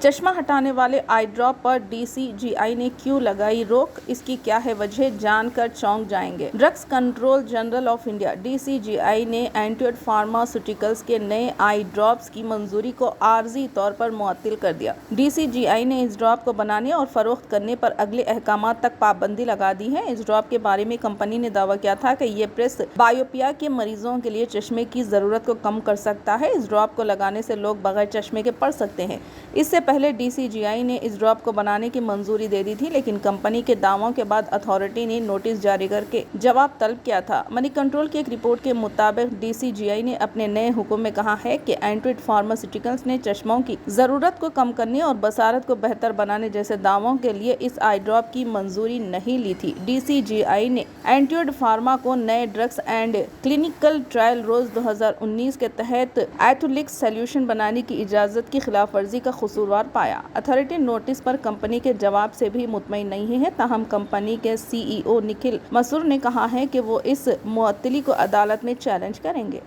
چشمہ ہٹانے والے I drop per D C G I نے کیوں لگائی روک، اس کی کیا ہے وجہ، جان کر چونک جائیں گے۔ Drugs control general of India D C G I نے اینٹیڈ فارماسیوٹیکلز کے نئے آئی ڈراپس کی منظوری کو عارضی طور پر معطل کر دیا۔ ڈی سی جی آئی نے اس ڈراپ کو بنانے اور فروخت کرنے پر اگلے احکامات تک پابندی لگا دی ہے۔ اس ڈراپ کے بارے میں کمپنی نے دعویٰ کیا تھا کہ یہ پریس بائیوپیا کے مریضوں کے لیے چشمے کی ضرورت کو کم کر سکتا ہے۔ اس ڈراپ کو لگانے سے لوگ بغیر چشمے کے پڑھ سکتے ہیں۔ اس سے پہلے ڈی سی جی آئی نے اس ڈراپ کو بنانے کی منظوری دے دی تھی، لیکن کمپنی کے دعووں کے بعد اتھارٹی نے نوٹس جاری کر کے جواب طلب کیا تھا۔ منی کنٹرول کی ایک رپورٹ کے مطابق ڈی سی جی آئی نے اپنے نئے حکم میں کہا ہے کہ اینٹیڈ فارماسیوٹیکلز نے چشموں کی ضرورت کو کم کرنے اور بصارت کو بہتر بنانے جیسے دعووں کے لیے اس آئی ڈراپ کی منظوری نہیں لی تھی۔ ڈی سی جی آئی نے اینٹیڈ فارما کو نئے drugs and clinical trial rules 2019 کے تحت ایتھولکس سلیوشن بنانے کی اجازت کی خلاف ورزی کا قصوروار پایا۔ اتھارٹی نوٹس پر کمپنی کے جواب سے بھی مطمئن نہیں ہے، تاہم کمپنی کے سی ای او نکھل مسرور نے کہا ہے کہ وہ اس معطلی کو عدالت میں چیلنج کریں گے۔